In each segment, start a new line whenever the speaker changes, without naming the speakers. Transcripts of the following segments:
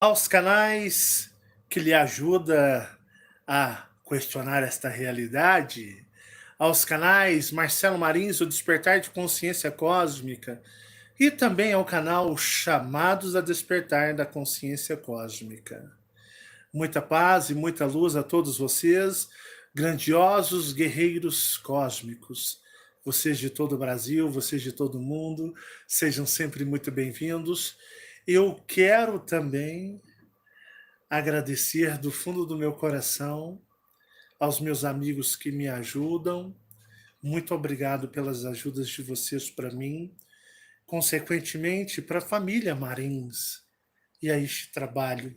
Aos canais que lhe ajuda a questionar esta realidade, aos canais Marcelo Marins, o Despertar de Consciência Cósmica, e também ao canal Chamados a Despertar da Consciência Cósmica. Muita paz e muita luz a todos vocês, grandiosos guerreiros cósmicos. Vocês de todo o Brasil, vocês de todo o mundo, sejam sempre muito bem-vindos. Eu quero também agradecer do fundo do meu coração aos meus amigos que me ajudam. Muito obrigado pelas ajudas de vocês para mim, consequentemente para a família Marins e a este trabalho.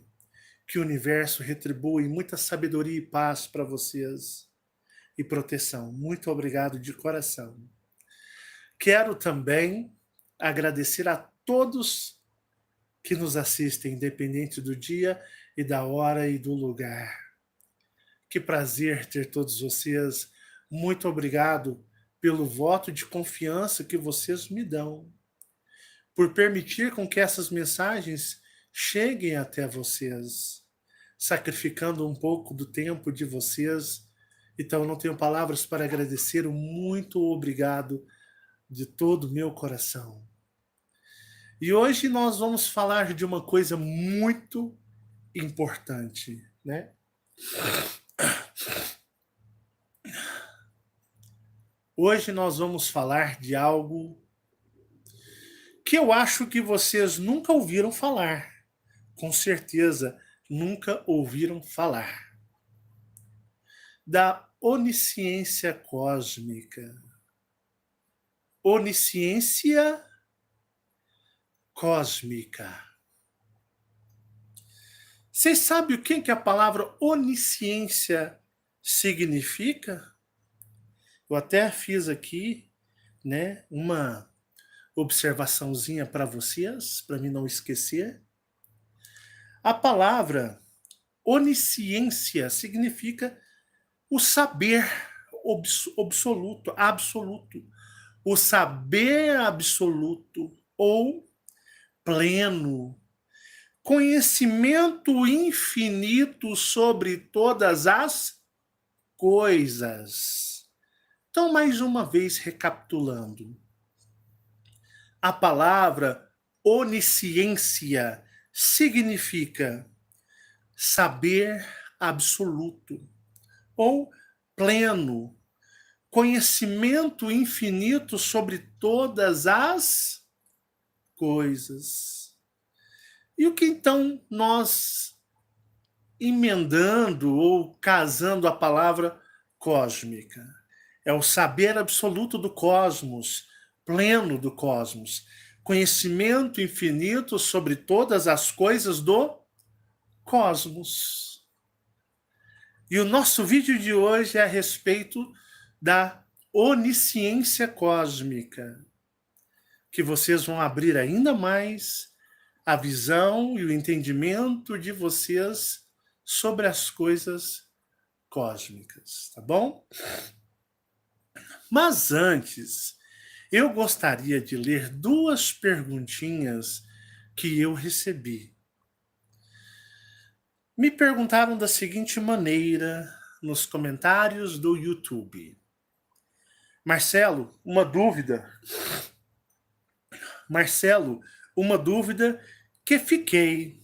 Que o universo retribui muita sabedoria e paz para vocês e proteção. Muito obrigado de coração. Quero também agradecer a todos que nos assistem, independente do dia e da hora e do lugar. Que prazer ter todos vocês. Muito obrigado pelo voto de confiança que vocês me dão, por permitir com que essas mensagens cheguem até vocês, sacrificando um pouco do tempo de vocês. Então, não tenho palavras para agradecer. Muito obrigado de todo o meu coração. E hoje nós vamos falar de uma coisa muito importante, né? Hoje nós vamos falar de algo que eu acho que vocês nunca ouviram falar. Com certeza, nunca ouviram falar. Da onisciência cósmica. Onisciência cósmica. Vocês sabem o que a palavra onisciência significa? Eu até fiz aqui, né, uma observaçãozinha para vocês, para mim não esquecer. A palavra onisciência significa o saber absoluto, absoluto, o saber absoluto ou pleno, conhecimento infinito sobre todas as coisas. Então, mais uma vez, recapitulando. A palavra onisciência significa saber absoluto ou pleno, conhecimento infinito sobre todas as coisas. E o que então nós, emendando ou casando a palavra cósmica? É o saber absoluto do cosmos, pleno do cosmos, conhecimento infinito sobre todas as coisas do cosmos. E o nosso vídeo de hoje é a respeito da onisciência cósmica, que vocês vão abrir ainda mais a visão e o entendimento de vocês sobre as coisas cósmicas, tá bom? Mas antes, eu gostaria de ler duas perguntinhas que eu recebi. Me perguntaram da seguinte maneira nos comentários do YouTube. Marcelo, uma dúvida. Marcelo, uma dúvida que fiquei,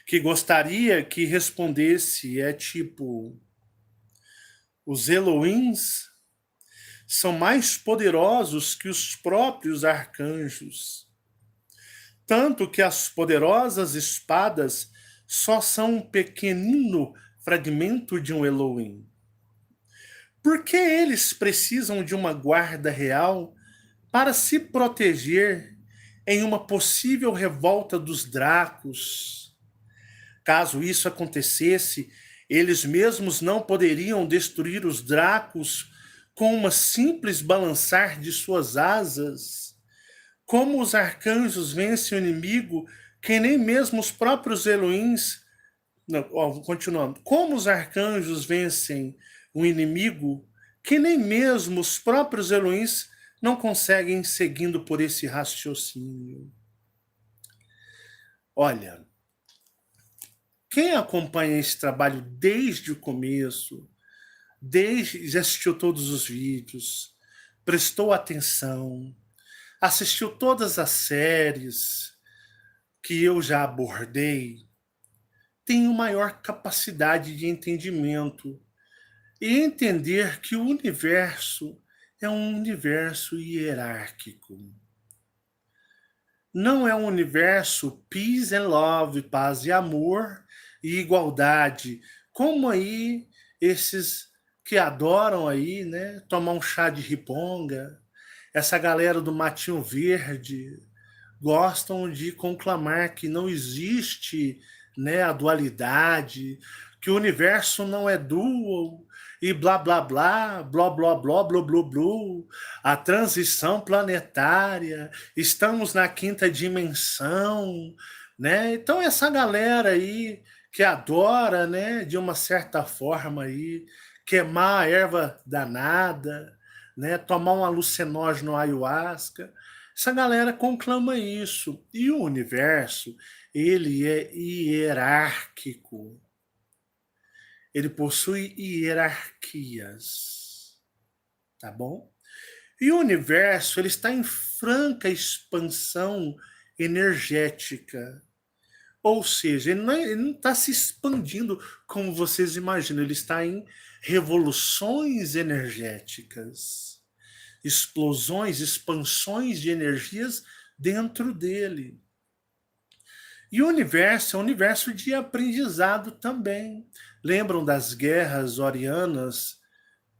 que gostaria que respondesse, é tipo, os Elohims são mais poderosos que os próprios arcanjos, tanto que as poderosas espadas só são um pequenino fragmento de um Elohim. Por que eles precisam de uma guarda real para se proteger em uma possível revolta dos Dracos? Caso isso acontecesse, eles mesmos não poderiam destruir os Dracos com uma simples balançar de suas asas? Como os arcanjos vencem o inimigo que nem mesmo os próprios Elohims... Não, continuando. Como os arcanjos vencem um inimigo que nem mesmo os próprios Elohims não conseguem, seguindo por esse raciocínio? Olha, Quem acompanha esse trabalho desde o começo, já assistiu todos os vídeos, prestou atenção, assistiu todas as séries que eu já abordei, tem uma maior capacidade de entendimento e entender que o universo é um universo hierárquico. Não é um universo peace and love, paz e amor e igualdade, como aí esses que adoram aí, né, tomar um chá de riponga, essa galera do matinho verde, gostam de conclamar que não existe, né, a dualidade, que o universo não é dual, e blá blá blá, blá blá blá, blá blá blá, a transição planetária, estamos na quinta dimensão, né? Então essa galera aí que adora, né, de uma certa forma aí, queimar a erva danada, né, tomar um alucinógeno ayahuasca, essa galera conclama isso. E o universo, ele é hierárquico. Ele possui hierarquias, tá bom? E o universo, ele está em franca expansão energética. Ou seja, ele não está se expandindo como vocês imaginam, ele está em revoluções energéticas, explosões, expansões de energias dentro dele. E o universo é um universo de aprendizado também. Lembram das guerras orianas?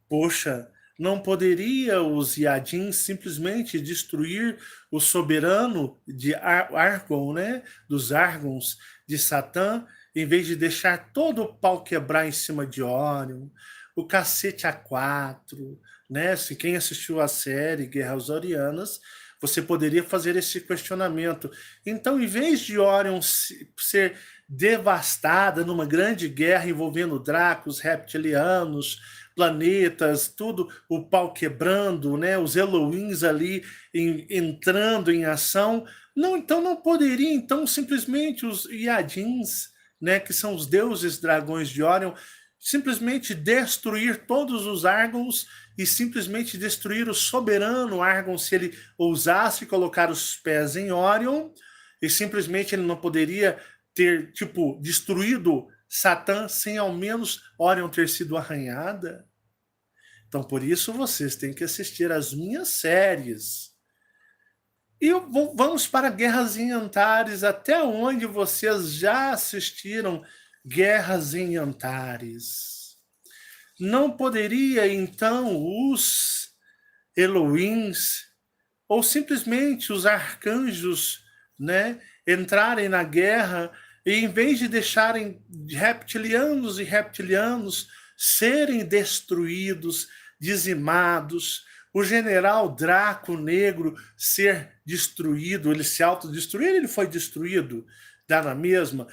Poxa, não poderia os Yadins simplesmente destruir o soberano de Argon, né? Dos Argons, de Satã, em vez de deixar todo o pau quebrar em cima de Orion, o cacete A4, né? Se quem assistiu a série Guerras Orianas, você poderia fazer esse questionamento. Então, em vez de Orion ser devastada numa grande guerra envolvendo Dracos, reptilianos, planetas, tudo, o pau quebrando, né? Os Elohims ali entrando em ação. Não, então não poderia, então, simplesmente os Yadins, né, que são os deuses dragões de Orion, simplesmente destruir todos os Argons e simplesmente destruir o soberano Argon se ele ousasse colocar os pés em Orion, e simplesmente ele não poderia ter, tipo, destruído Satã sem ao menos Orion ter sido arranhada. Então, por isso, vocês têm que assistir as minhas séries. E vamos para Guerras em Antares. Até onde vocês já assistiram Guerras em Antares? Não poderia, então, os Elohims, ou simplesmente os arcanjos, né, entrarem na guerra e, em vez de deixarem reptilianos e reptilianos serem destruídos, dizimados, o general Draco Negro ser destruído, ele se autodestruir, ele foi destruído, dá na mesma.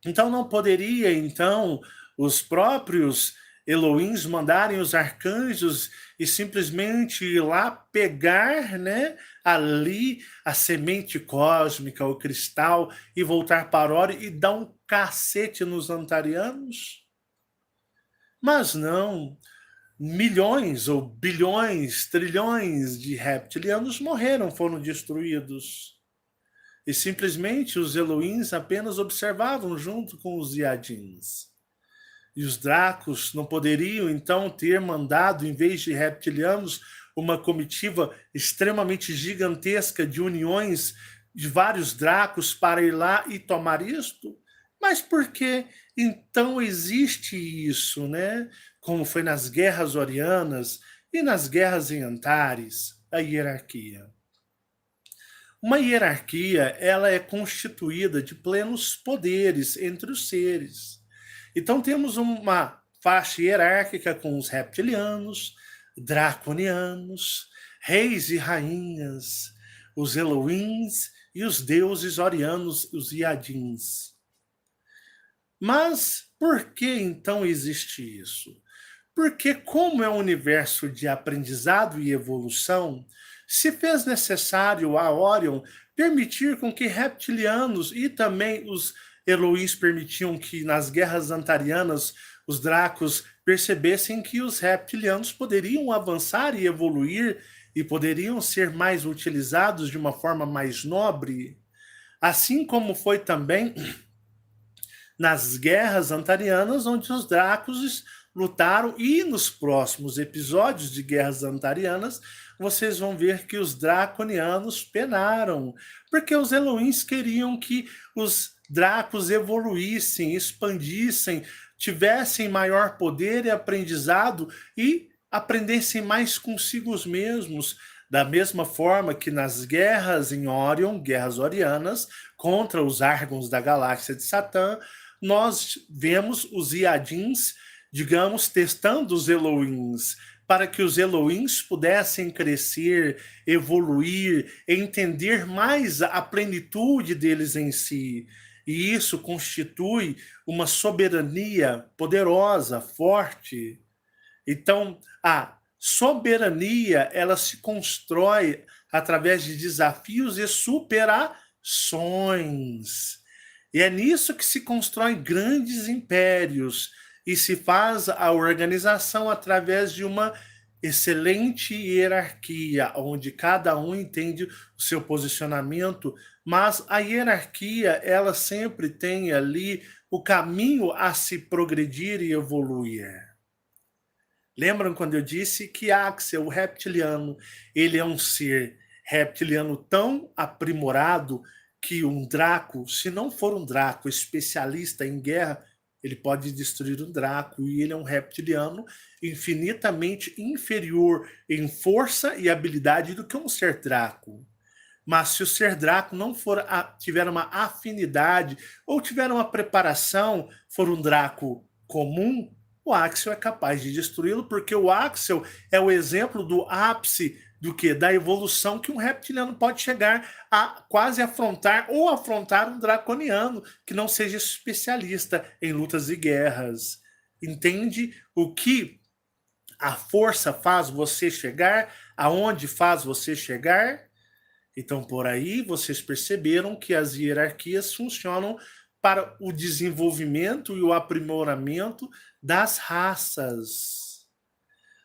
Então não poderia, então, os próprios Elohims mandarem os arcanjos e simplesmente ir lá pegar, né, ali a semente cósmica, o cristal, e voltar para Orion e dar um cacete nos antarianos? Mas não, milhões ou bilhões, trilhões de reptilianos morreram, foram destruídos. E simplesmente os Elohims apenas observavam junto com os Yadins. E os Dracos não poderiam, então, ter mandado, em vez de reptilianos, uma comitiva extremamente gigantesca de uniões de vários Dracos para ir lá e tomar isto? Mas por que, então, existe isso, né? Como foi nas Guerras Orianas e nas Guerras em Antares, a hierarquia. Uma hierarquia, ela é constituída de plenos poderes entre os seres. Então temos uma faixa hierárquica com os reptilianos, draconianos, reis e rainhas, os Elohims e os deuses orianos, os Yadins. Mas por que então existe isso? Porque, como é um universo de aprendizado e evolução, se fez necessário a Orion permitir com que reptilianos e também os Eloís permitiam que nas guerras antarianas os Dracos percebessem que os reptilianos poderiam avançar e evoluir e poderiam ser mais utilizados de uma forma mais nobre, assim como foi também nas guerras antarianas, onde os Dracos lutaram, e nos próximos episódios de guerras antarianas, vocês vão ver que os draconianos penaram, porque os Elohins queriam que os Dracos evoluíssem, expandissem, tivessem maior poder e aprendizado e aprendessem mais consigo mesmos. Da mesma forma que nas guerras em Orion, guerras orianas, contra os Argons da galáxia de Satã, nós vemos os Iadins, digamos, testando os Elohims, para que os Elohims pudessem crescer, evoluir, entender mais a plenitude deles em si. E isso constitui uma soberania poderosa, forte. Então, a soberania, ela se constrói através de desafios e superações. E é nisso que se constroem grandes impérios e se faz a organização através de uma excelente hierarquia, onde cada um entende o seu posicionamento, mas a hierarquia, ela sempre tem ali o caminho a se progredir e evoluir. Lembram quando eu disse que Axel, o reptiliano, ele é um ser reptiliano tão aprimorado que um Draco, se não for um Draco especialista em guerra, ele pode destruir um Draco, e ele é um reptiliano infinitamente inferior em força e habilidade do que um ser Draco. Mas se o ser Draco não tiver uma afinidade ou tiver uma preparação, for um Draco comum, o Axel é capaz de destruí-lo, porque o Axel é o exemplo do ápice do que? Da evolução que um reptiliano pode chegar a quase afrontar ou afrontar um draconiano que não seja especialista em lutas e guerras. Entende o que a força faz você chegar, aonde faz você chegar? Então, por aí, vocês perceberam que as hierarquias funcionam para o desenvolvimento e o aprimoramento das raças.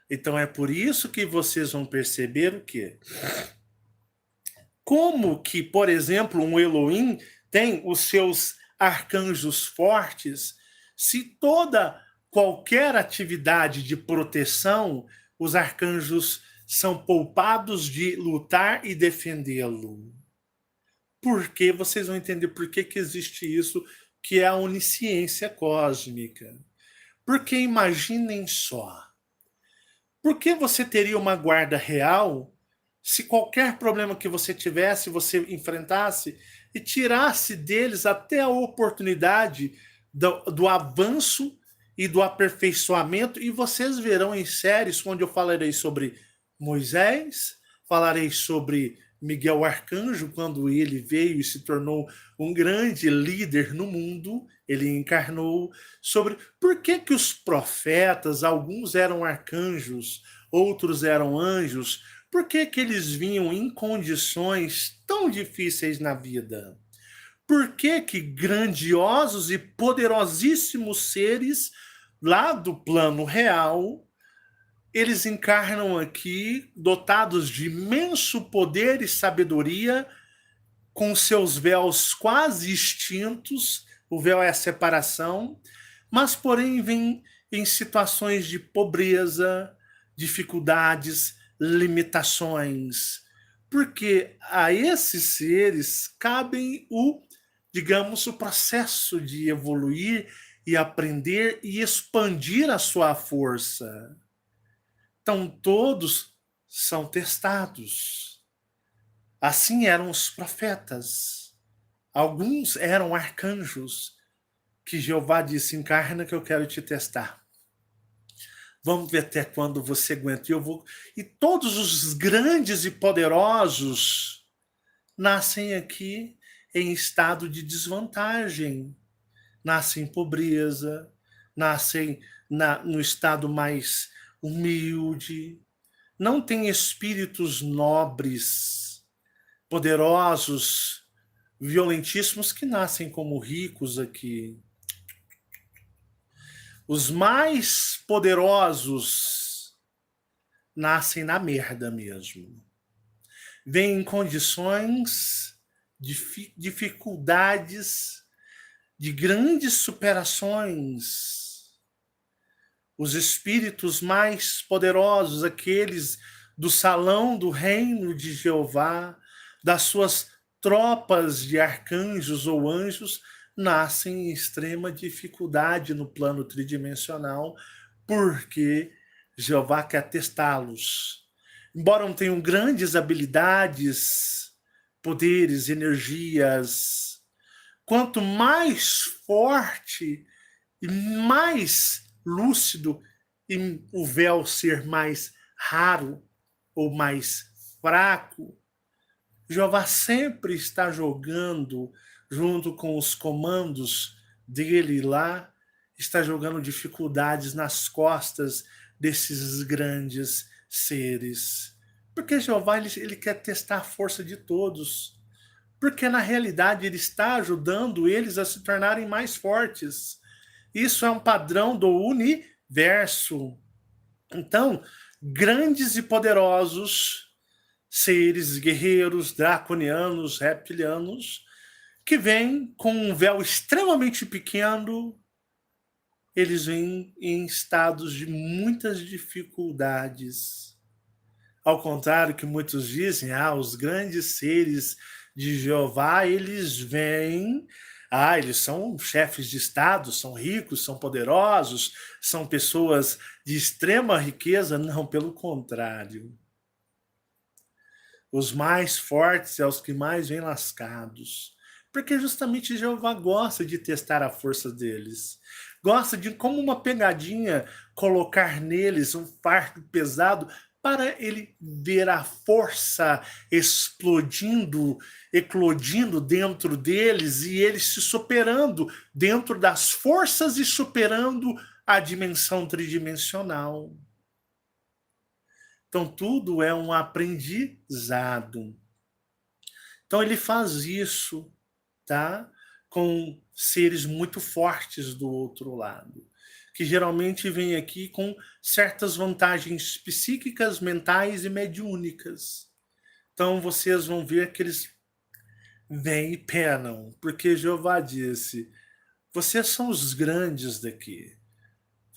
Então, é por isso que vocês vão perceber o quê? Como que, por exemplo, um Elohim tem os seus arcanjos fortes, se qualquer atividade de proteção, os arcanjos são poupados de lutar e defendê-lo. Por quê? Vocês vão entender por que existe isso, que é a onisciência cósmica. Porque imaginem só, por que você teria uma guarda real se qualquer problema que você tivesse, você enfrentasse e tirasse deles até a oportunidade do avanço e do aperfeiçoamento? E vocês verão em séries onde eu falarei sobre Moisés, falarei sobre Miguel Arcanjo, quando ele veio e se tornou um grande líder no mundo, ele encarnou, sobre por que os profetas, alguns eram arcanjos, outros eram anjos, por que eles vinham em condições tão difíceis na vida? Por que grandiosos e poderosíssimos seres lá do plano real, eles encarnam aqui dotados de imenso poder e sabedoria, com seus véus quase extintos, o véu é a separação, mas porém vêm em situações de pobreza, dificuldades, limitações, porque a esses seres cabem digamos, o processo de evoluir e aprender e expandir a sua força. Então, todos são testados. Assim eram os profetas. Alguns eram arcanjos, que Jeová disse: encarna que eu quero te testar. Vamos ver até quando você aguenta. E todos os grandes e poderosos nascem aqui em estado de desvantagem. Nascem em pobreza, nascem no estado mais humilde, não têm espíritos nobres, poderosos, violentíssimos que nascem como ricos aqui. Os mais poderosos nascem na merda mesmo. Vêm em condições de dificuldades, de grandes superações. Os espíritos mais poderosos, aqueles do salão do reino de Jeová, das suas tropas de arcanjos ou anjos, nascem em extrema dificuldade no plano tridimensional, porque Jeová quer testá-los. Embora não tenham grandes habilidades, poderes, energias, quanto mais forte e mais lúcido e o véu ser mais raro ou mais fraco, Jeová sempre está jogando, junto com os comandos dele lá, está jogando dificuldades nas costas desses grandes seres. Porque Jeová ele quer testar a força de todos. Porque na realidade ele está ajudando eles a se tornarem mais fortes. Isso é um padrão do universo. Então, grandes e poderosos seres guerreiros, draconianos, reptilianos, que vêm com um véu extremamente pequeno, eles vêm em estados de muitas dificuldades. Ao contrário que muitos dizem, os grandes seres de Jeová, eles vêm, eles são chefes de estado, são ricos, são poderosos, são pessoas de extrema riqueza. Não, pelo contrário. Os mais fortes são os que mais vêm lascados. Porque justamente Jeová gosta de testar a força deles. Gosta de, como uma pegadinha, colocar neles um fardo pesado para ele ver a força explodindo, eclodindo dentro deles e eles se superando dentro das forças e superando a dimensão tridimensional. Então, tudo é um aprendizado. Então, ele faz isso, tá? Com seres muito fortes do outro lado, que geralmente vêm aqui com certas vantagens psíquicas, mentais e mediúnicas. Então, vocês vão ver que eles vêm e penam, porque Jeová disse: vocês são os grandes daqui.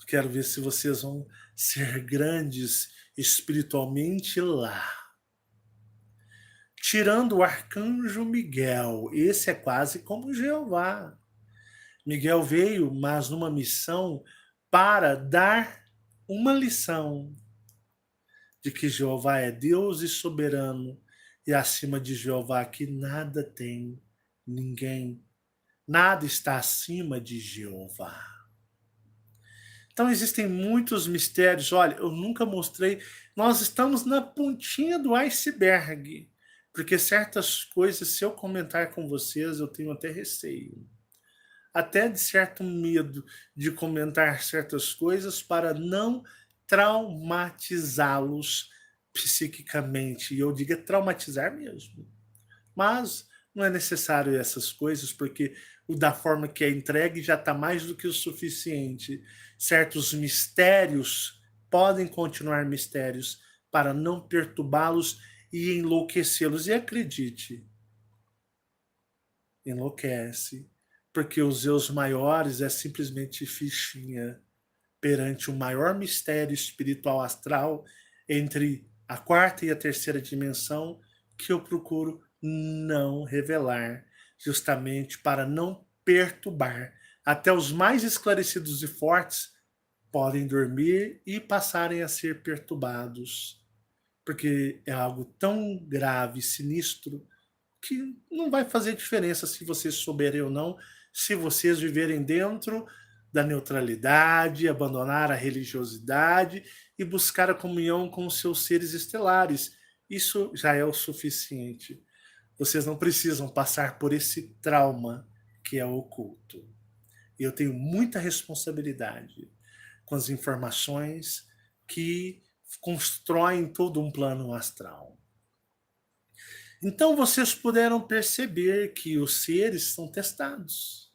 Quero ver se vocês vão ser grandes espiritualmente lá. Tirando o arcanjo Miguel, esse é quase como Jeová. Miguel veio, mas numa missão para dar uma lição de que Jeová é Deus e soberano, e acima de Jeová que nada tem, ninguém, nada está acima de Jeová. Então existem muitos mistérios. Olha, eu nunca mostrei. Nós estamos na pontinha do iceberg. Porque certas coisas, se eu comentar com vocês, eu tenho até receio. Até de certo medo de comentar certas coisas para não traumatizá-los psiquicamente. E eu digo traumatizar mesmo. Mas não é necessário essas coisas, porque o da forma que é entregue já está mais do que o suficiente. Certos mistérios podem continuar mistérios para não perturbá-los e enlouquecê-los. E acredite, enlouquece, porque os eus maiores é simplesmente fichinha perante o maior mistério espiritual astral entre a quarta e a terceira dimensão, que eu procuro não revelar, justamente para não perturbar. Até os mais esclarecidos e fortes podem dormir e passarem a ser perturbados, porque é algo tão grave, sinistro, que não vai fazer diferença se vocês souberem ou não, se vocês viverem dentro da neutralidade, abandonar a religiosidade e buscar a comunhão com os seus seres estelares. Isso já é o suficiente. Vocês não precisam passar por esse trauma que é oculto. Eu tenho muita responsabilidade com as informações que constroem todo um plano astral. Então vocês puderam perceber que os seres são testados.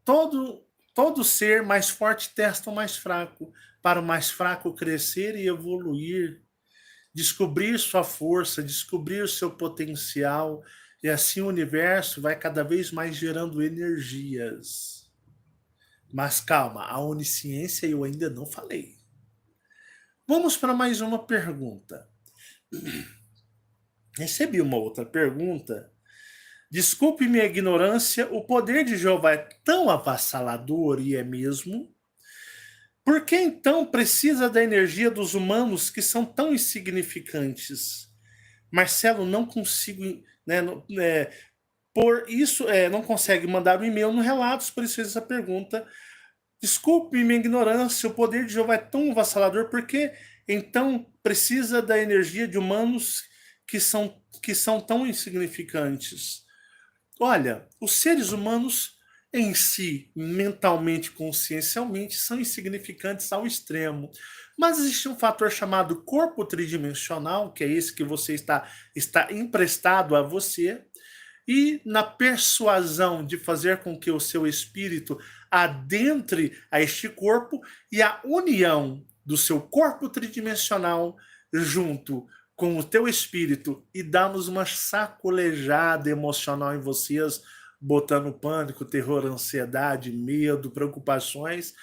Todo ser mais forte testa o mais fraco, para o mais fraco crescer e evoluir, descobrir sua força, descobrir o seu potencial, e assim o universo vai cada vez mais gerando energias. Mas calma, a onisciência eu ainda não falei. Vamos para mais uma pergunta. Recebi uma outra pergunta. Desculpe minha ignorância, o poder de Jeová é tão avassalador, e é mesmo? Por que então precisa da energia dos humanos que são tão insignificantes? Marcelo, não consigo, né, por isso, não consegue mandar um e-mail no Relatos, por isso fez essa pergunta. Desculpe minha ignorância, o poder de Jeová é tão avassalador, por que então precisa da energia de humanos que são tão insignificantes? Olha, os seres humanos em si, mentalmente, consciencialmente, são insignificantes ao extremo. Mas existe um fator chamado corpo tridimensional, que é esse que você está emprestado a você, e na persuasão de fazer com que o seu espírito adentre a este corpo, e a união do seu corpo tridimensional junto com o teu espírito e damos uma sacolejada emocional em vocês, botando pânico, terror, ansiedade, medo, preocupações.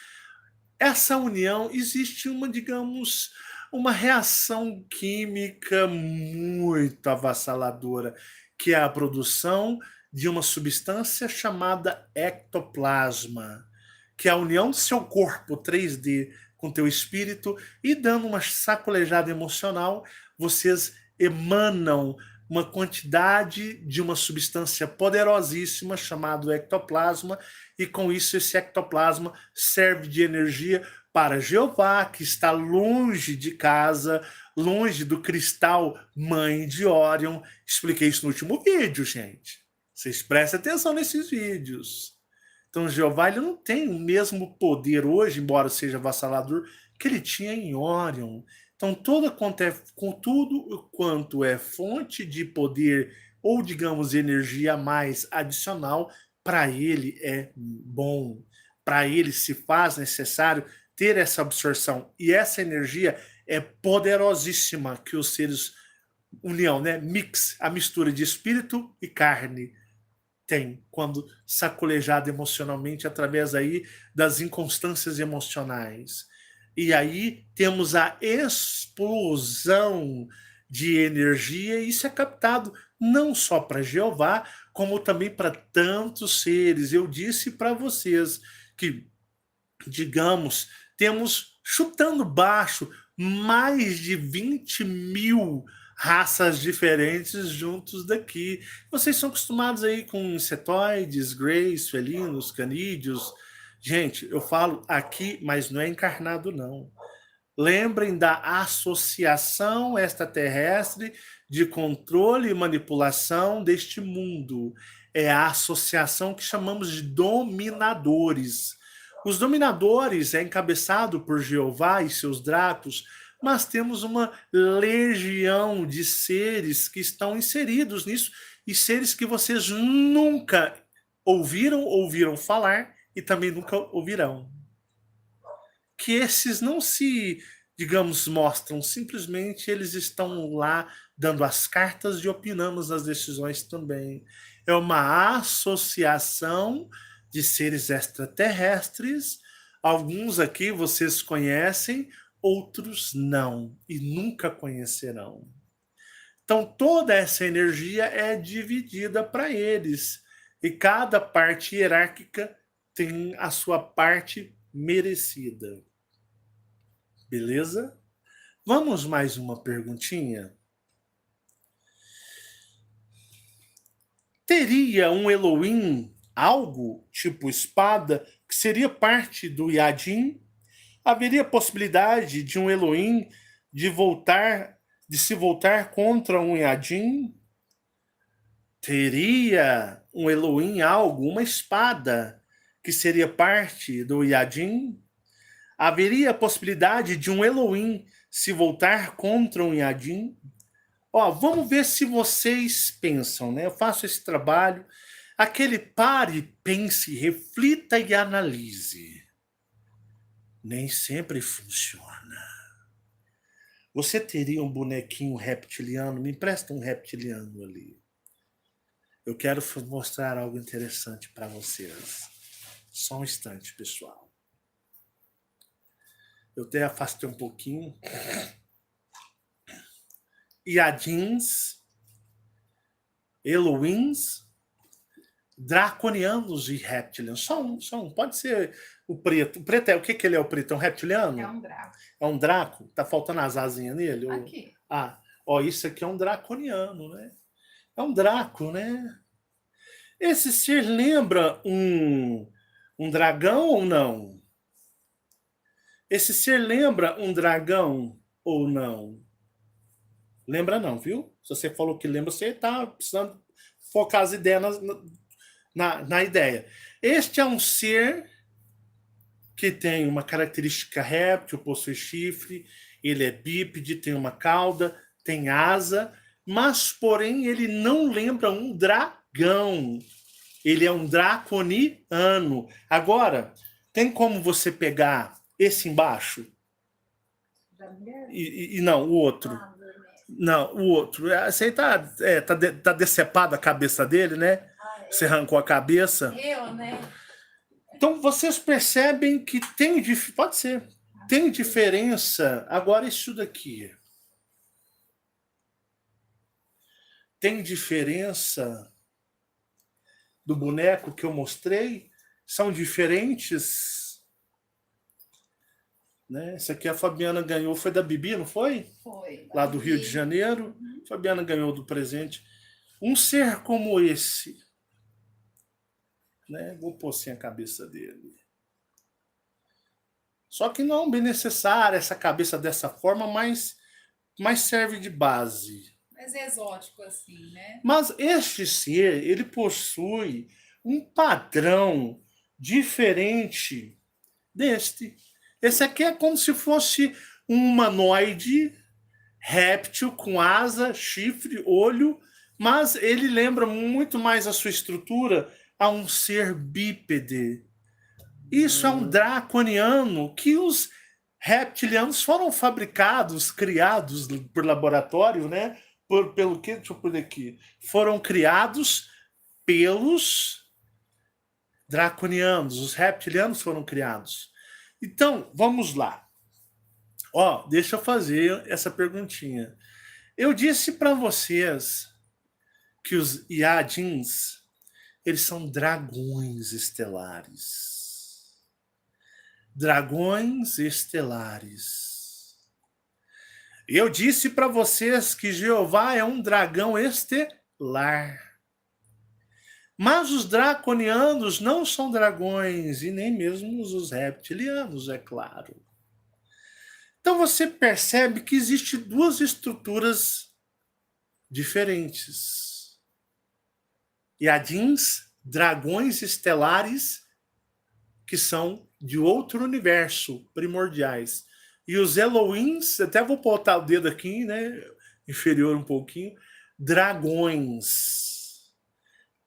Essa união existe uma, digamos, uma reação química muito avassaladora, que é a produção de uma substância chamada ectoplasma, que é a união do seu corpo 3D com teu espírito, e dando uma sacolejada emocional, vocês emanam uma quantidade de uma substância poderosíssima chamada ectoplasma, e com isso esse ectoplasma serve de energia para Jeová, que está longe de casa, longe do cristal mãe de Órion. Expliquei isso no último vídeo, gente. Vocês prestem atenção nesses vídeos. Então Jeová ele não tem o mesmo poder hoje, embora seja avassalador, que ele tinha em Órion. Então tudo quanto é fonte de poder ou, digamos, energia mais adicional, para ele é bom. Para ele se faz necessário ter essa absorção. E essa energia é poderosíssima que os seres, união, né? Mix, a mistura de espírito e carne, tem quando sacolejado emocionalmente através aí das inconstâncias emocionais. E aí temos a explosão de energia, e isso é captado não só para Jeová, como também para tantos seres. Eu disse para vocês que, digamos, temos, chutando baixo, mais de 20.000 raças diferentes juntos daqui. Vocês são acostumados aí com insetoides, greys, felinos, canídeos. Gente, eu falo aqui, mas não é encarnado, não. Lembrem da associação extraterrestre de controle e manipulação deste mundo. É a associação que chamamos de dominadores. Os dominadores é encabeçado por Jeová e seus Dracos, mas temos uma legião de seres que estão inseridos nisso, e seres que vocês nunca ouviram falar e também nunca ouvirão. Que esses não se, digamos, mostram, simplesmente eles estão lá dando as cartas e opinando nas decisões também. É uma associação de seres extraterrestres. Alguns aqui vocês conhecem, outros não, e nunca conhecerão. Então toda essa energia é dividida para eles, e cada parte hierárquica tem a sua parte merecida. Beleza? Vamos mais uma perguntinha? Teria um Elohim, algo tipo espada, que seria parte do Yadin? Haveria possibilidade de um Elohim de se voltar contra um Yadin? Teria um Elohim algo, uma espada, que seria parte do Yadin? Haveria a possibilidade de um Elohim se voltar contra um Yadin? Ó, vamos ver se vocês pensam, né? Eu faço esse trabalho. Aquele pare, pense, reflita e analise. Nem sempre funciona. Você teria um bonequinho reptiliano? Me empresta um reptiliano ali. Eu quero mostrar algo interessante para vocês. Só um instante, pessoal. Eu até afastei um pouquinho. Iadins, Elohims, draconianos e reptilianos. Só um. Pode ser o preto. O preto é o que ele é, o preto? É um reptiliano?
É um Draco.
É um draco? Tá faltando as asinhas nele?
Aqui.
Ah, ó, isso aqui é um draconiano, né? É um draco, né? Esse ser lembra um dragão ou não? Esse ser lembra um dragão ou não? Lembra não, viu? Se você falou que lembra, você está precisando focar as ideias na ideia. Este é um ser que tem uma característica réptil, possui chifre, ele é bípede, tem uma cauda, tem asa, mas, porém, ele não lembra um dragão. Ele é um draconiano. Agora, tem como você pegar esse embaixo? E não, o outro. Não, o outro. Esse aí tá decepado a cabeça dele, né? Você arrancou a cabeça.
Eu, né?
Então, vocês percebem que tem... Pode ser. Tem diferença. Agora, isso daqui. Tem diferença do boneco que eu mostrei? São diferentes? Né? Esse aqui a Fabiana ganhou. Foi da Bibi, não foi?
Foi.
Lá do Rio de Janeiro. Fabiana ganhou do presente. Um ser como esse... Né? Vou pôr assim a cabeça dele. Só que não é bem necessária essa cabeça dessa forma, mas serve de base.
Mais exótico assim, né?
Mas este ser, ele possui um padrão diferente deste. Esse aqui é como se fosse um humanoide réptil com asa, chifre, olho, mas ele lembra muito mais a sua estrutura a um ser bípede. Isso é um draconiano que os reptilianos foram fabricados, criados por laboratório, né? Pelo que? Deixa eu pôr aqui. Foram criados pelos draconianos. Os reptilianos foram criados. Então, vamos lá. Ó, deixa eu fazer essa perguntinha. Eu disse para vocês que os Iadins, eles são dragões estelares. Dragões estelares. Eu disse para vocês que Jeová é um dragão estelar. Mas os draconianos não são dragões, e nem mesmo os reptilianos, é claro. Então você percebe que existem duas estruturas diferentes. Iadins, dragões estelares, que são de outro universo, primordiais. E os Elohims, até vou botar o dedo aqui, né? Inferior um pouquinho. Dragões.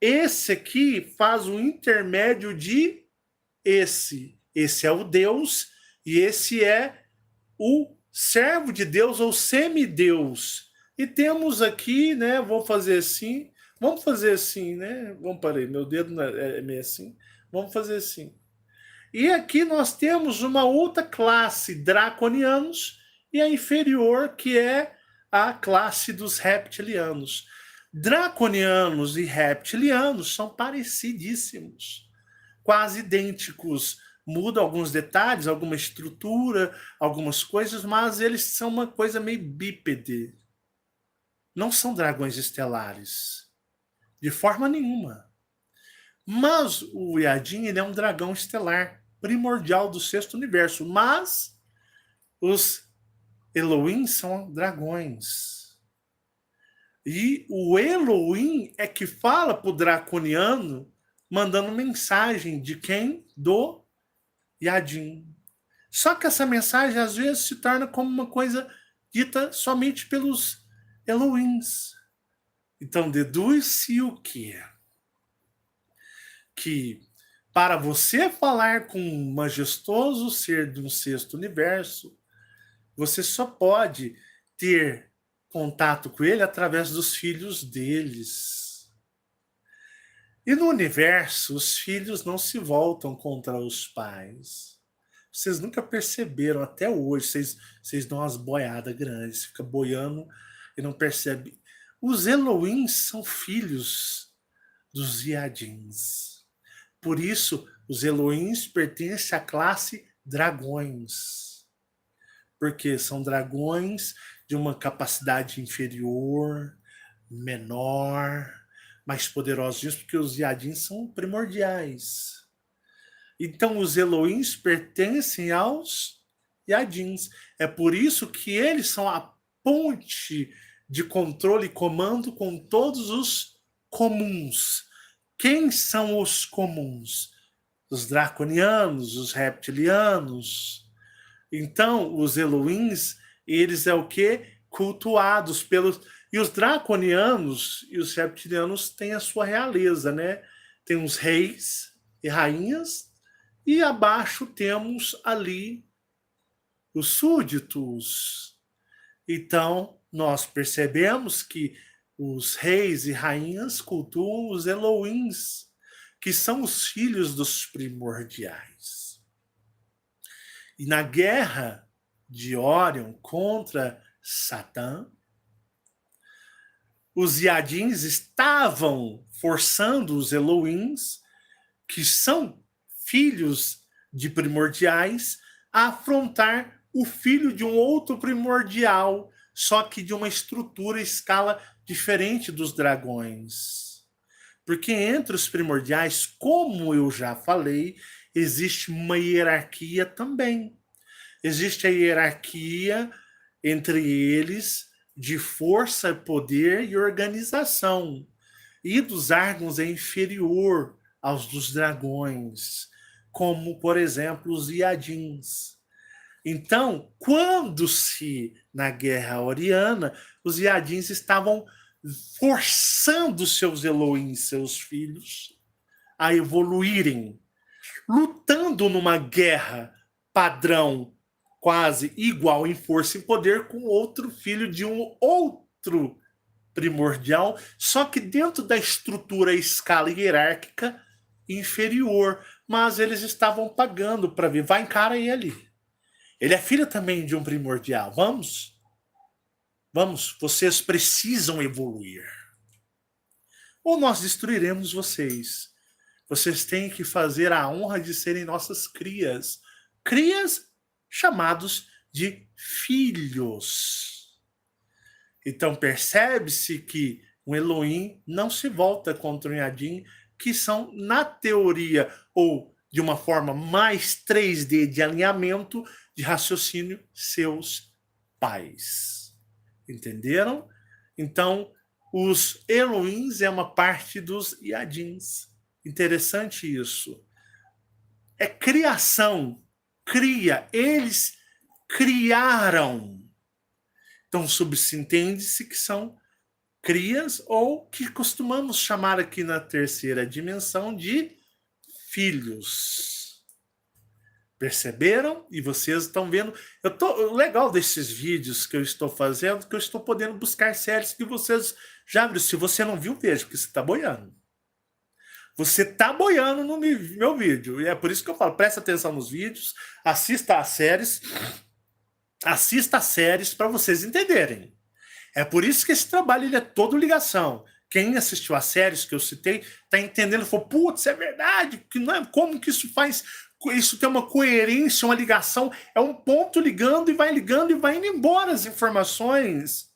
Esse aqui faz o intermédio de esse. Esse é o Deus e esse é o servo de Deus ou semideus. E temos aqui, né? Vou fazer assim. Vamos fazer assim, né? Vamos parar, meu dedo é meio assim. Vamos fazer assim. E aqui nós temos uma outra classe, draconianos, e a inferior, que é a classe dos reptilianos. Draconianos e reptilianos são parecidíssimos, quase idênticos. Muda alguns detalhes, alguma estrutura, algumas coisas, mas eles são uma coisa meio bípede. Não são dragões estelares, de forma nenhuma. Mas o Iadin, ele é um dragão estelar, primordial do sexto universo, mas os Elohim são dragões. E o Elohim é que fala pro draconiano, mandando mensagem de quem? Do Iadin. Só que essa mensagem às vezes se torna como uma coisa dita somente pelos Elohims. Então, deduz-se o quê? Que para você falar com um majestoso ser de um sexto universo, você só pode ter contato com ele através dos filhos deles. E no universo, os filhos não se voltam contra os pais. Vocês nunca perceberam, até hoje, vocês dão umas boiadas grandes, fica boiando e não percebe. Os Elohims são filhos dos Yadins. Por isso, os Elohims pertencem à classe dragões. Porque são dragões de uma capacidade inferior, menor, mais poderosos, porque os Yadins são primordiais. Então, os Elohims pertencem aos Yadins. É por isso que eles são a ponte de controle e comando com todos os comuns. Quem são os comuns? Os draconianos, os reptilianos. Então, os Elohims, eles é o quê? Cultuados pelos... E os draconianos e os reptilianos têm a sua realeza, né? Tem os reis e rainhas, e abaixo temos ali os súditos. Então, nós percebemos que os reis e rainhas cultuam os Elohims, que são os filhos dos primordiais. E na guerra de Órion contra Satã, os Yadins estavam forçando os Elohims, que são filhos de primordiais, a afrontar o filho de um outro primordial, só que de uma estrutura e escala diferente dos dragões. Porque entre os primordiais, como eu já falei, existe uma hierarquia também. Existe a hierarquia entre eles de força, poder e organização. E dos Argons é inferior aos dos dragões, como, por exemplo, os Yadins. Então, na guerra oriana, os Yadins estavam forçando seus Elohims, seus filhos, a evoluírem, lutando numa guerra padrão quase igual em força e poder com outro filho de um outro primordial, só que dentro da estrutura e escala hierárquica inferior, mas eles estavam pagando para ver. Vai, encara ele. Ele é filho também de um primordial. Vamos, vocês precisam evoluir. Ou nós destruiremos vocês. Vocês têm que fazer a honra de serem nossas crias. Crias chamados de filhos. Então percebe-se que um Elohim não se volta contra um Yadin, que são, na teoria, ou de uma forma mais 3D de alinhamento, de raciocínio, seus pais. Entenderam? Então, os Elohims é uma parte dos Yadins. Interessante isso. É criação. Cria. Eles criaram. Então, subentende-se que são crias, ou que costumamos chamar aqui na terceira dimensão de filhos. Perceberam? E vocês estão vendo. O legal desses vídeos que eu estou fazendo, que eu estou podendo buscar séries que vocês já viram. Se você não viu, veja, porque você está boiando. Você está boiando no meu vídeo. E é por isso que eu falo, presta atenção nos vídeos, assista às séries. Assista às séries para vocês entenderem. É por isso que esse trabalho ele é todo ligação. Quem assistiu às séries que eu citei está entendendo, falou, putz, é verdade, que não é, como que isso faz, isso tem uma coerência, uma ligação, é um ponto ligando e vai indo embora as informações.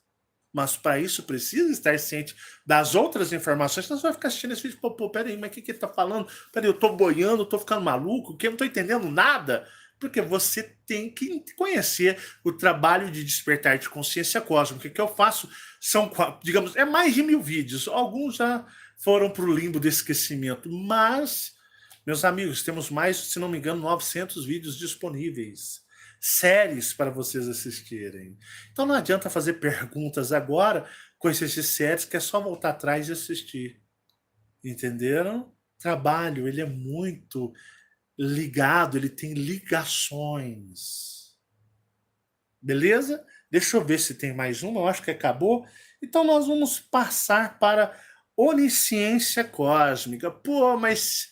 Mas para isso precisa estar ciente das outras informações, senão você vai ficar assistindo esse vídeo, pô, peraí, mas o que ele está falando? Peraí, eu estou boiando, eu estou ficando maluco, que eu não estou entendendo nada. Porque você tem que conhecer o trabalho de despertar de consciência cósmica. O que eu faço são, digamos, é mais de 1000 vídeos. Alguns já foram para o limbo do esquecimento. Mas, meus amigos, temos mais, se não me engano, 900 vídeos disponíveis. séries para vocês assistirem. Então não adianta fazer perguntas agora, coisas de séries, que é só voltar atrás e assistir. Entenderam? Trabalho, ele é muito ligado, ele tem ligações. Beleza? Deixa eu ver se tem mais uma, eu acho que acabou. Então nós vamos passar para onisciência cósmica. Pô, mas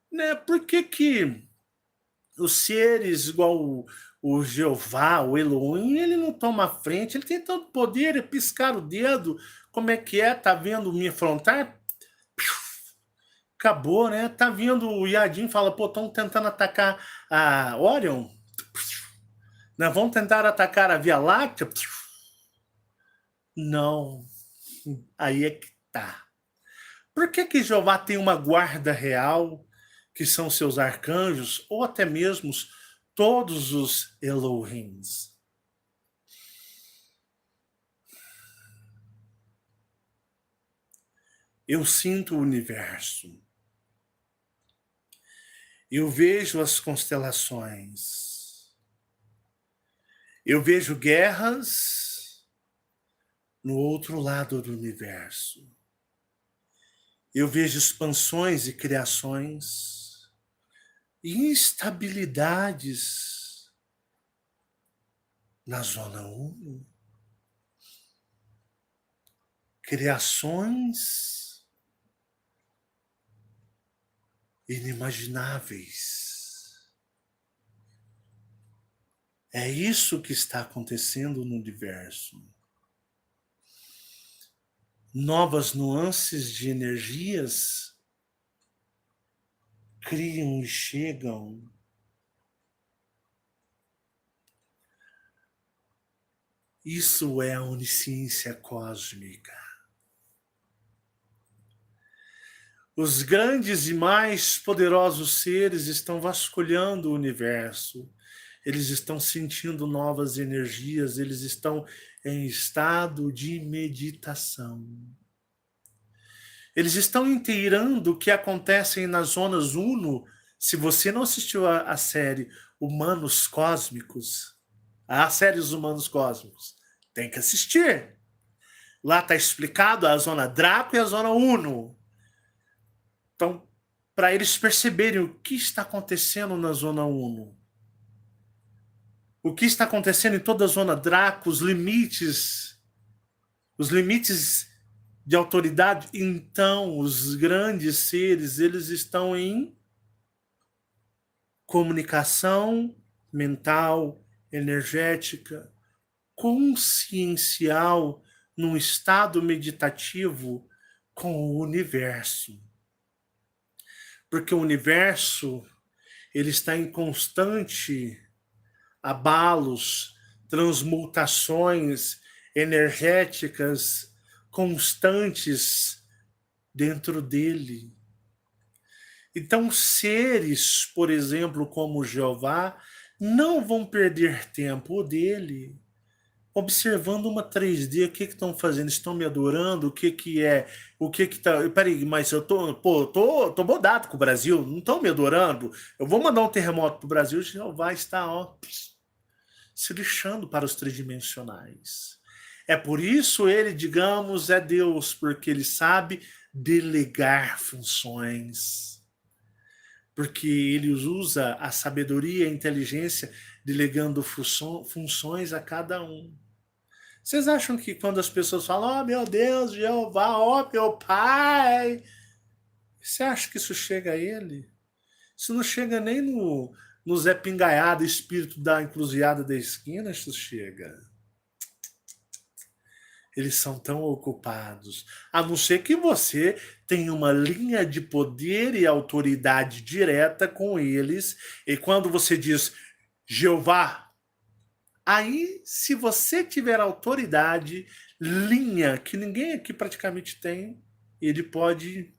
né, por que que os seres igual o Jeová, o Elohim, ele não toma a frente, ele tem tanto poder, é piscar o dedo, como é que é? Tá vendo me afrontar? Acabou, né? Tá vindo o Yadin fala, pô, estão tentando atacar a Orion, né? Vão tentar atacar a Via Láctea? Não, aí é que tá. Por que que Jeová tem uma guarda real, que são seus arcanjos, ou até mesmo todos os Elohims? Eu sinto o universo. Eu vejo as constelações. Eu vejo guerras no outro lado do universo. Eu vejo expansões e criações e instabilidades na Zona 1. Criações inimagináveis. É isso que está acontecendo no universo. Novas nuances de energias criam e chegam. Isso é a onisciência cósmica. Os grandes e mais poderosos seres estão vasculhando o universo. Eles estão sentindo novas energias, eles estão em estado de meditação. Eles estão inteirando o que acontece nas zonas Uno. Se você não assistiu a série Humanos Cósmicos, a série Os Humanos Cósmicos, tem que assistir. Lá está explicado a zona Draco e a zona Uno. Então, para eles perceberem o que está acontecendo na zona Uno, o que está acontecendo em toda a zona Draco, os limites de autoridade, então os grandes seres, eles estão em comunicação mental, energética, consciencial, num estado meditativo com o universo. Porque o universo, ele está em constante abalos, transmutações energéticas constantes dentro dele. Então, seres, por exemplo, como Jeová, não vão perder tempo dele observando uma 3D, o que estão fazendo? Estão me adorando? O que é? O que tá? Peraí, mas eu tô bodado com o Brasil, não estão me adorando? Eu vou mandar um terremoto pro Brasil, Jeová está, ó, se lixando para os tridimensionais. É por isso ele, digamos, é Deus, porque ele sabe delegar funções. Porque ele usa a sabedoria e a inteligência delegando funções a cada um. Vocês acham que quando as pessoas falam, oh meu Deus, Jeová, oh meu Pai, você acha que isso chega a ele? Isso não chega nem no Zé Pingaiado, espírito da encruzilhada da esquina, isso chega. Eles são tão ocupados. A não ser que você tenha uma linha de poder e autoridade direta com eles. E quando você diz, Jeová, aí se você tiver autoridade, linha, que ninguém aqui praticamente tem, ele pode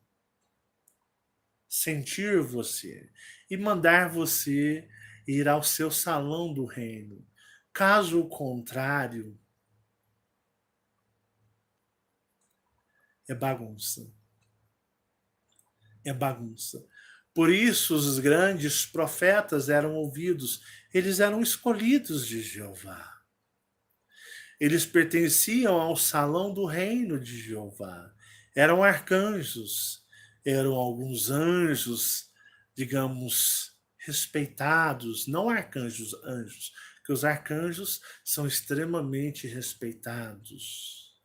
sentir você e mandar você ir ao seu salão do reino. Caso contrário, é bagunça. É bagunça. Por isso os grandes profetas eram ouvidos, eles eram escolhidos de Jeová. Eles pertenciam ao salão do reino de Jeová. Eram arcanjos, eram alguns anjos, digamos, respeitados, não arcanjos, anjos, que os arcanjos são extremamente respeitados.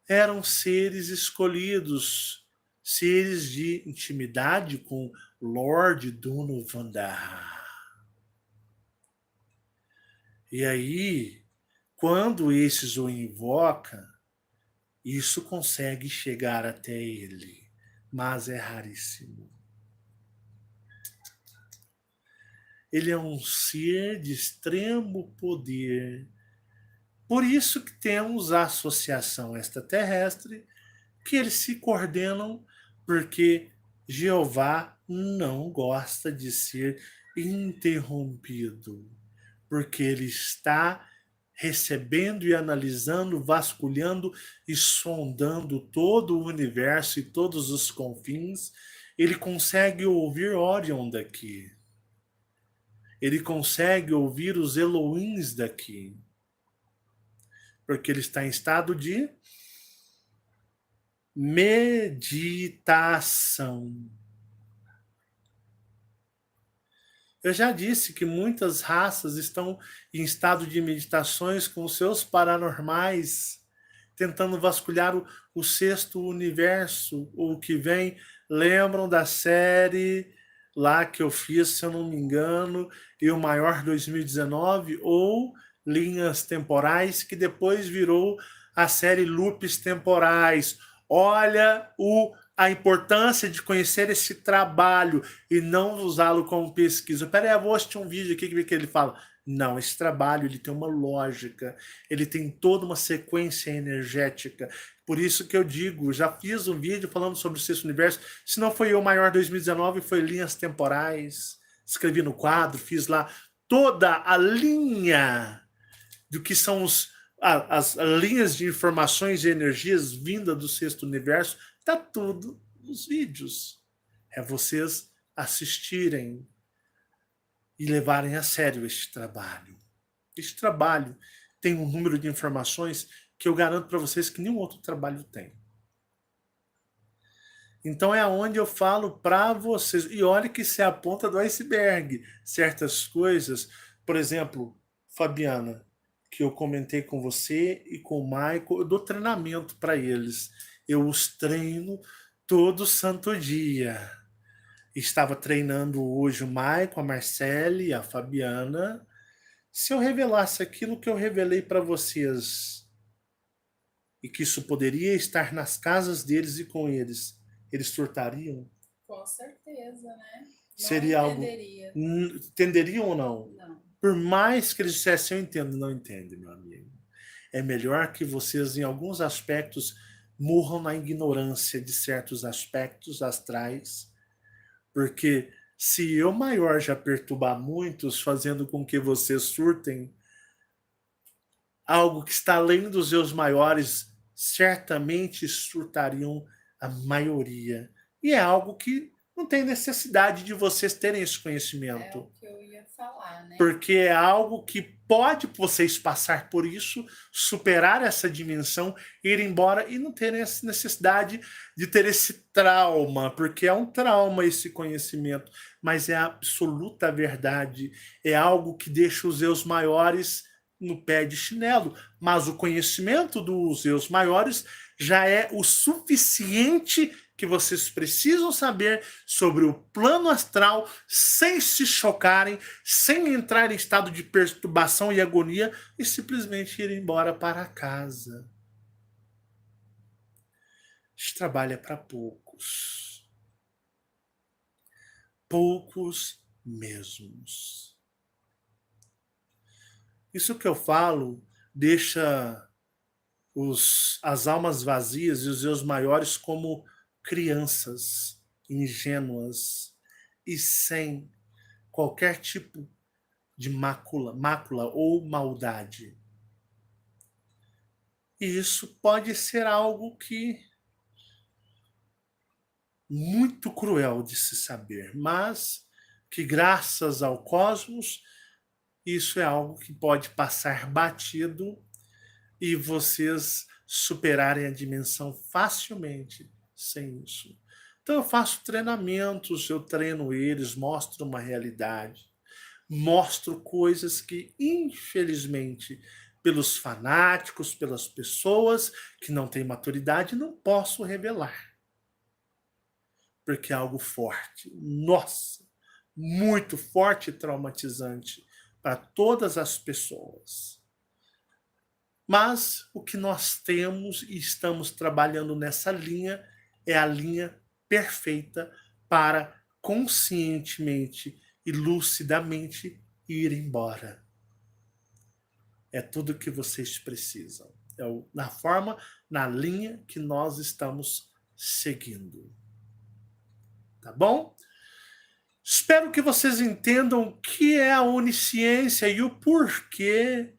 Eram seres escolhidos, seres de intimidade com Lord Dunuvandar. E aí, quando esses o invocam, isso consegue chegar até ele, mas é raríssimo. Ele é um ser de extremo poder. Por isso que temos a associação extraterrestre, que eles se coordenam, porque Jeová não gosta de ser interrompido, porque ele está recebendo e analisando, vasculhando e sondando todo o universo e todos os confins. Ele consegue ouvir Orion daqui. Ele consegue ouvir os Elohims daqui. Porque ele está em estado de meditação. Eu já disse que muitas raças estão em estado de meditações com seus paranormais, tentando vasculhar o sexto universo, o que vem. Lembram da série lá que eu fiz, se eu não me engano, E o Maior 2019, ou Linhas Temporais, que depois virou a série Loops Temporais. Olha a importância de conhecer esse trabalho e não usá-lo como pesquisa. Peraí, eu vou assistir um vídeo aqui que ele fala. Não, esse trabalho ele tem uma lógica, ele tem toda uma sequência energética. Por isso que eu digo, já fiz um vídeo falando sobre o sexto universo. Se não foi Eu Maior 2019, foi Linhas Temporais. Escrevi no quadro, fiz lá toda a linha do que são as linhas de informações e energias vindas do sexto universo. Está tudo nos vídeos. É vocês assistirem e levarem a sério este trabalho. Este trabalho tem um número de informações que eu garanto para vocês que nenhum outro trabalho tem. Então é onde eu falo para vocês. E olha que isso é a ponta do iceberg. Certas coisas, por exemplo, Fabiana, que eu comentei com você e com o Michael, eu dou treinamento para eles. Eu os treino todo santo dia. Estava treinando hoje o Michael, a Marcele e a Fabiana. Se eu revelasse aquilo que eu revelei para vocês, e que isso poderia estar nas casas deles e com eles surtariam?
Com certeza, né?
Seria
Não
algo.
entenderia.
Entenderiam ou não?
Não.
Por mais que eles dissessem, eu entendo, não entende, meu amigo. É melhor que vocês, em alguns aspectos, morram na ignorância de certos aspectos astrais, porque se eu maior já perturbar muitos, fazendo com que vocês surtem, algo que está além dos seus maiores, certamente surtariam a maioria. E é algo que não tem necessidade de vocês terem esse conhecimento.
É o que eu ia falar, né?
Porque é algo que pode vocês passar por isso, superar essa dimensão, ir embora e não terem essa necessidade de ter esse trauma, porque é um trauma esse conhecimento, mas é a absoluta verdade, é algo que deixa os seus maiores no pé de chinelo, mas o conhecimento dos seus maiores já é o suficiente que vocês precisam saber sobre o plano astral sem se chocarem, sem entrar em estado de perturbação e agonia e simplesmente ir embora para casa. Este trabalho é para poucos. Poucos mesmos. Isso que eu falo deixa as almas vazias e os seus maiores como crianças ingênuas e sem qualquer tipo de mácula ou maldade. E isso pode ser algo que muito cruel de se saber, mas que graças ao cosmos, isso é algo que pode passar batido e vocês superarem a dimensão facilmente sem isso. Então eu faço treinamentos, eu treino eles, mostro uma realidade, mostro coisas que, infelizmente, pelos fanáticos, pelas pessoas que não têm maturidade, não posso revelar. Porque é algo forte. Nossa, muito forte e traumatizante para todas as pessoas. Mas o que nós temos e estamos trabalhando nessa linha é a linha perfeita para conscientemente e lucidamente ir embora. É tudo que vocês precisam. É na forma, na linha que nós estamos seguindo. Tá bom? Espero que vocês entendam o que é a onisciência e o porquê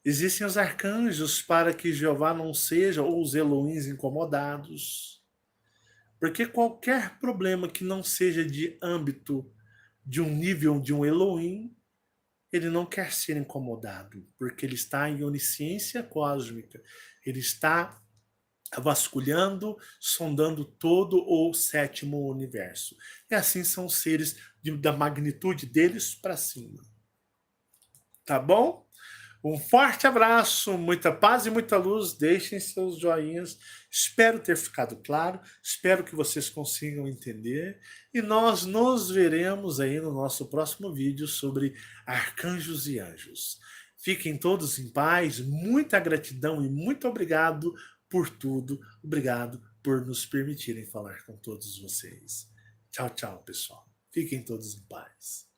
existem os arcanjos para que Jeová não seja, ou os Elohims incomodados. Porque qualquer problema que não seja de âmbito de um nível de um Elohim, ele não quer ser incomodado, porque ele está em onisciência cósmica. Ele está vasculhando, sondando todo o sétimo universo. E assim são seres da magnitude deles para cima. Tá bom? Um forte abraço, muita paz e muita luz. Deixem seus joinhas. Espero ter ficado claro. Espero que vocês consigam entender. E nós nos veremos aí no nosso próximo vídeo sobre arcanjos e anjos. Fiquem todos em paz. Muita gratidão e muito obrigado por tudo. Obrigado por nos permitirem falar com todos vocês. Tchau, tchau, pessoal. Fiquem todos em paz.